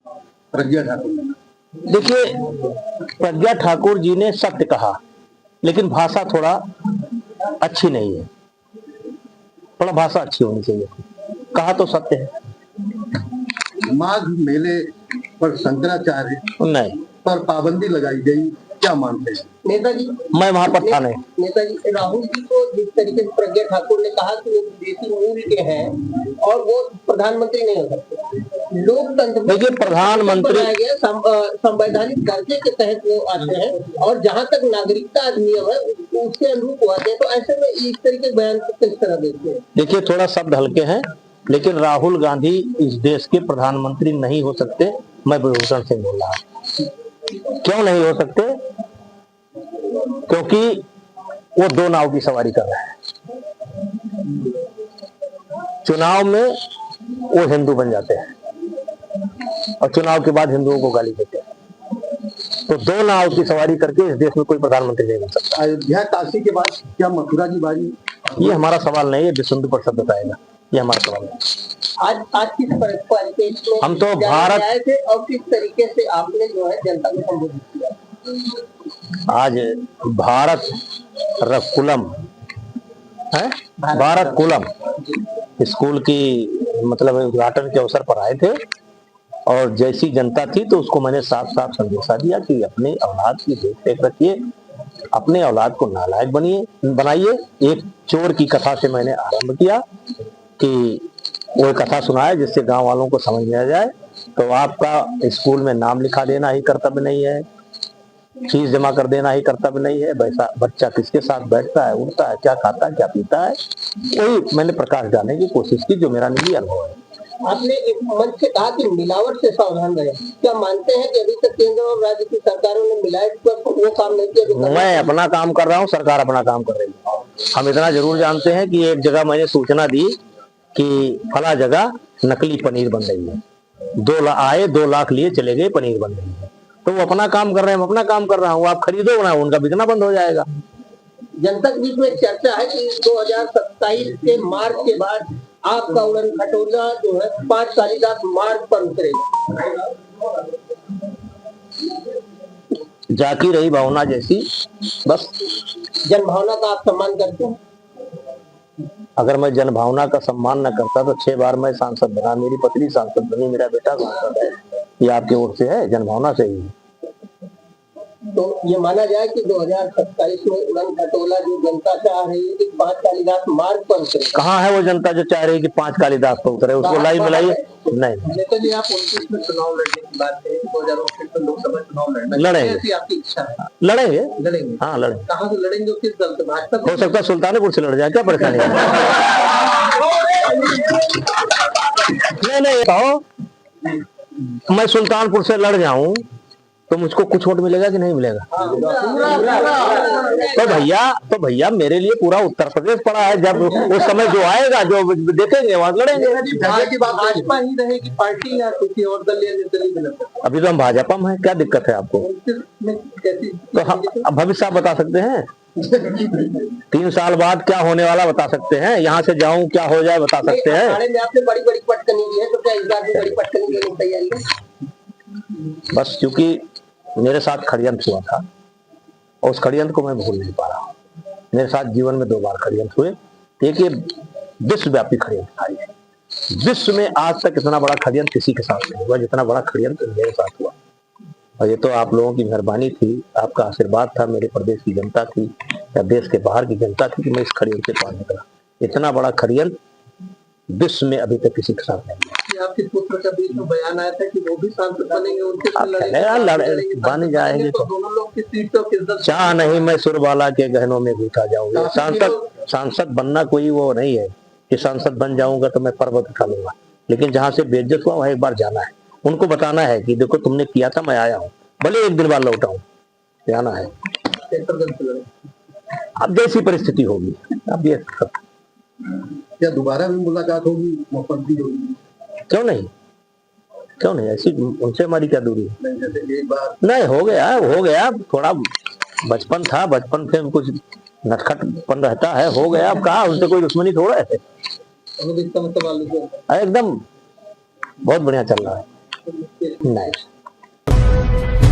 प्रज्ञा ठाकुर ने? देखिए, प्रज्ञा ठाकुर जी ने सत्य कहा, लेकिन भाषा थोड़ा अच्छी नहीं है, थोड़ा भाषा अच्छी होनी चाहिए। कहा तो सत्य है। माघ मेले पर शंकराचार्य नहीं, पर पाबंदी लगाई गई, क्या मानते हैं? नेताजी, मैं वहां पर था नहीं। नेताजी राहुल जी को जिस तरीके से प्रज्ञा ठाकुर ने कहा कि वो विदेशी मूल के हैं और वो प्रधानमंत्री नहीं हो सकते, लोकतंत्र में देखिए, प्रधानमंत्री संवैधानिक दर्जे के तहत वो आते हैं और जहां तक नागरिकता अधिनियम है उसके अनुरूप वो आते हैं, तो ऐसे में इस तरीके के बयान को किस तरह देखते हैं? देखिए, थोड़ा शब्द हल्के हैं, लेकिन राहुल गांधी इस देश के प्रधानमंत्री नहीं हो सकते। मैं विभूषण सिंह बोल रहा हूं। क्यों नहीं हो सकते? क्योंकि वो दो नाव की सवारी कर रहे हैं। चुनाव में वो हिंदू बन जाते हैं और चुनाव के बाद हिंदुओं को गाली देते हैं। तो दो नाव की सवारी करके इस देश में कोई प्रधानमंत्री नहीं बन सकता। अयोध्या काशी के बाद क्या मथुरा की बारी? ये हमारा सवाल नहीं है, विश्व हिंदू परिषद बताएगा, ये हमारा सवाल है। आज किस परिप्रेक्ष्य में हम तो भारत थे और किस तरीके से आपने जो है जनता को संबोधित किया? आज भारत रकुलम है, भारत कुलम स्कूल की मतलब उद्घाटन के अवसर पर आए थे और जैसी जनता थी तो उसको मैंने साफ साफ संदेशा दिया कि अपने औलाद की देख रेख रखिए, अपने औलाद को नालायक बनाइए। एक चोर की कथा से मैंने आरंभ किया कि वो कथा सुनाए जिससे गांव वालों को समझ में आ जाए। तो आपका स्कूल में नाम लिखा देना ही कर्तव्य नहीं है, फीस जमा कर देना ही कर्तव्य नहीं है। वैसा बच्चा किसके साथ बैठता है, उठता है, क्या खाता है, क्या पीता है, वही मैंने प्रकाश डालने की कोशिश की, जो मेरा निजी अनुभव है। आपने एक मंच से कहा कि मिलावट से सावधान रहे, क्या मानते हैं कि अभी तक केंद्र और राज्य की सरकारों ने मिलावट पर वो काम नहीं किया? मैं अपना काम कर रहा हूँ, सरकार अपना काम कर रही है। हम इतना जरूर जानते हैं कि एक जगह मैंने सूचना दी कि फला जगह नकली पनीर बन रही है, 2 लाख लिए चले गए, पनीर बन रही है। तो वो अपना काम कर रहे हैं, हम अपना काम कर रहा हूँ। आप खरीदो ना, उनका बिकना बंद हो जाएगा। जनता के बीच में चर्चा है कि 2027 के मार्च के बाद आपका उड़न खटोला जो है 5 कालिदास मार्ग पर उतरेगा। जाकी रही भावना जैसी, बस। जन भावना का आप सम्मान करते हैं? अगर मैं जन भावना का सम्मान न करता तो 6 बार मैं सांसद बना, मेरी पत्नी सांसद बनी, मेरा बेटा सांसद है। ये आपके ओर से है, जन भावना से ही। तो ये माना जाए कि 2027 में उड़न खटोला जो जनता चाह रही है कि 5 कालिदास मार्ग पर उतरे। कहाँ है वो जनता जो चाह रही है कि 5 कालिदास पर उतरे? उसको लाई मिलाइए। नहीं, नेताजी आप 29 में चुनाव लड़ने की बात करें, 2029 में लोकसभा चुनाव लड़ना, लड़ेंगे, आपकी इच्छा है? लड़ेंगे, लड़ेंगे। हाँ लड़ेंगे। कहाँ से लड़ेंगे? किस दल से? भाजपा? हो सकता है सुल्तानपुर से लड़ जाए, क्या परेशानी है? नहीं कहो, मैं सुल्तानपुर से लड़ जाऊं तो मुझको कुछ वोट मिलेगा कि नहीं मिलेगा? तो भैया मेरे लिए पूरा उत्तर प्रदेश पड़ा है। जब उस समय जो आएगा, जो देखेंगे, वहां लड़ेंगे। भाजपा ही रहेगी पार्टी या किसी और दल या निर्दलीय दल? अभी तो हम भाजपा में है, क्या दिक्कत है आपको? तो भविष्य आप बता सकते हैं? 3 साल बाद क्या होने वाला बता सकते हैं? यहाँ से जाऊं क्या हो जाए बता सकते हैं? आपने बड़ी बड़ी पटकनी दी है, तो क्या इस बार भी बड़ी पटकनी देने की तैयारी है? बस क्योंकि मेरे साथ षड्यंत्र हुआ था और उस षड्यंत्र को मैं भूल नहीं पा रहा हूँ। मेरे साथ जीवन में 2 बार षड्यंत्र हुए। एक ये विश्वव्यापी षड्यंत्र था। विश्व में आज तक इतना बड़ा षड्यंत्र किसी के साथ नहीं हुआ जितना बड़ा षड्यंत्र मेरे साथ हुआ। और ये तो आप लोगों की मेहरबानी थी, आपका आशीर्वाद था, मेरे प्रदेश की जनता थी या देश के बाहर की जनता थी कि मैं इस षड्यंत्र से पार निकला। इतना बड़ा षड्यंत्र विश्व में अभी तक किसी के साथ नहीं हुआ। आपके पुत्र का बीच में बयान आया था कि वो भी सांसद बनेंगे, उनके बन जाएंगे। तो दोनों लोग किस सीट और किस दल? चाह नहीं मैं सुरबाला के गहनों में घुसा जाऊंगा। सांसद बनना कोई वो नहीं है कि सांसद बन जाऊंगा तो मैं पर्वत उठा लूंगा। लेकिन जहां से बेइज्जत हुआ वहां एक बार जाना है, उनको बताना है कि देखो तुमने किया था, मैं आया हूँ, भले एक दिन बाद लौटा हूँ, जाना है। अब जैसी परिस्थिति होगी अब ये क्या दोबारा भी मुलाकात होगी, मुख्यमंत्री होगी? क्यों नहीं, ऐसी उनसे हमारी क्या दूरी है? एक बार नहीं, हो गया। थोड़ा बचपन था, बचपन से कुछ नटखटपन रहता है, हो गया। अब कहा उनसे कोई दुश्मनी थोड़ा है, एकदम बहुत बढ़िया चल रहा है। आपको मुश्किल नहीं।